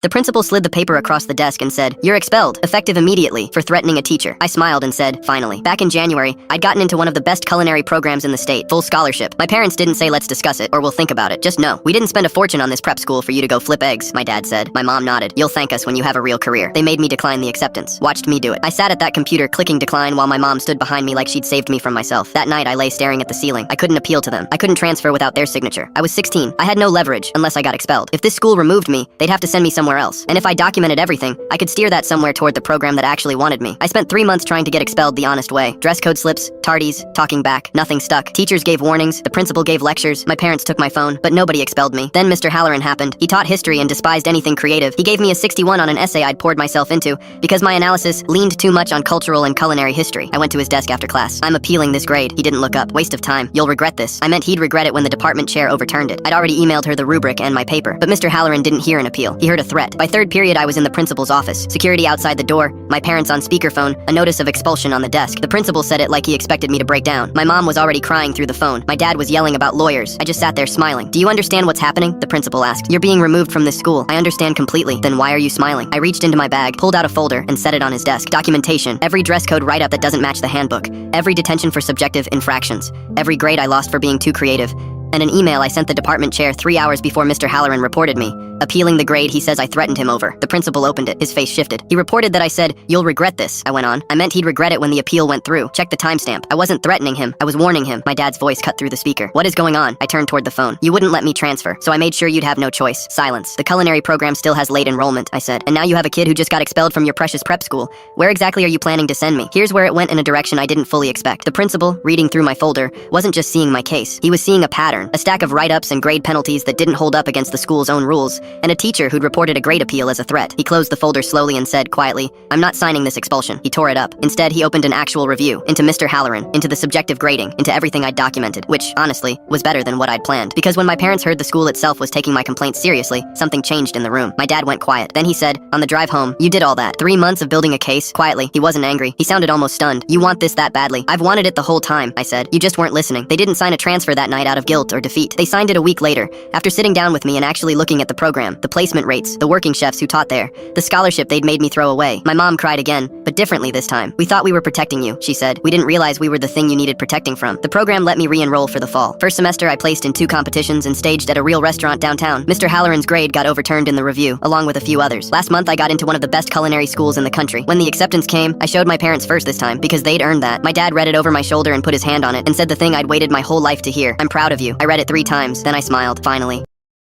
The principal slid the paper across the desk and said, "You're expelled, effective immediately, for threatening a teacher." I smiled and said, "Finally." Back in January, I'd gotten into one of the best culinary programs in the state, full scholarship. My parents didn't say let's discuss it or we'll think about it. Just know, we didn't spend a fortune on this prep school for you to go flip eggs, my dad said. My mom nodded. "You'll thank us when you have a real career." They made me decline the acceptance. Watched me do it. I sat at that computer clicking decline while my mom stood behind me like she'd saved me from myself. That night I lay staring at the ceiling. I couldn't appeal to them. I couldn't transfer without their signature. I was 16. I had no leverage unless I got expelled. If this school removed me, they'd have to send me somewhere else. And if I documented everything, I could steer that somewhere toward the program that actually wanted me. I spent 3 months trying to get expelled the honest way. Dress code slips, tardies, talking back, nothing stuck. Teachers gave warnings, the principal gave lectures, my parents took my phone, but nobody expelled me. Then Mr. Halloran happened. He taught history and despised anything creative. He gave me a 61 on an essay I'd poured myself into because my analysis leaned too much on cultural and culinary history. I went to his desk after class. "I'm appealing this grade." He didn't look up. "Waste of time. You'll regret this." I meant he'd regret it when the department chair overturned it. I'd already emailed her the rubric and my paper, but Mr. Halloran didn't hear an appeal. He heard a threat. By third period, I was in the principal's office. Security outside the door, my parents on speakerphone, a notice of expulsion on the desk. The principal said it like he expected me to break down. My mom was already crying through the phone. My dad was yelling about lawyers. I just sat there smiling. "Do you understand what's happening?" the principal asked. "You're being removed from this school." "I understand completely." "Then why are you smiling?" I reached into my bag, pulled out a folder, and set it on his desk. Documentation. Every dress code write-up that doesn't match the handbook. Every detention for subjective infractions. Every grade I lost for being too creative. And an email I sent the department chair 3 hours before Mr. Halloran reported me. Appealing the grade he says I threatened him over. The principal opened it. His face shifted. He reported that I said, "You'll regret this," I went on. "I meant he'd regret it when the appeal went through." Check the timestamp. I wasn't threatening him. I was warning him. My dad's voice cut through the speaker. "What is going on?" I turned toward the phone. "You wouldn't let me transfer, so I made sure you'd have no choice." Silence. "The culinary program still has late enrollment," I said. "And now you have a kid who just got expelled from your precious prep school. Where exactly are you planning to send me?" Here's where it went in a direction I didn't fully expect. The principal, reading through my folder, wasn't just seeing my case. He was seeing a pattern. A stack of write-ups and grade penalties that didn't hold up against the school's own rules, and a teacher who'd reported a grade appeal as a threat. He closed the folder slowly and said quietly, "I'm not signing this expulsion." He tore it up. Instead, he opened an actual review into Mr. Halloran, into the subjective grading, into everything I'd documented, which, honestly, was better than what I'd planned. Because when my parents heard the school itself was taking my complaints seriously, something changed in the room. My dad went quiet. Then he said, "On the drive home, you did all that. 3 months of building a case." Quietly. He wasn't angry. He sounded almost stunned. "You want this that badly." "I've wanted it the whole time," I said. "You just weren't listening." They didn't sign a transfer that night out of guilt or defeat. They signed it a week later, after sitting down with me and actually looking at the program, the placement rates, the working chefs who taught there, the scholarship they'd made me throw away. My mom cried again, but differently this time. "We thought we were protecting you," she said. "We didn't realize we were the thing you needed protecting from." The program let me re-enroll for the fall. First semester I placed in 2 competitions and staged at a real restaurant downtown. Mr. Halloran's grade got overturned in the review, along with a few others. Last month I got into one of the best culinary schools in the country. When the acceptance came, I showed my parents first this time, because they'd earned that. My dad read it over my shoulder and put his hand on it, and said the thing I'd waited my whole life to hear. "I'm proud of you." I read it 3 times, then I smiled. Finally.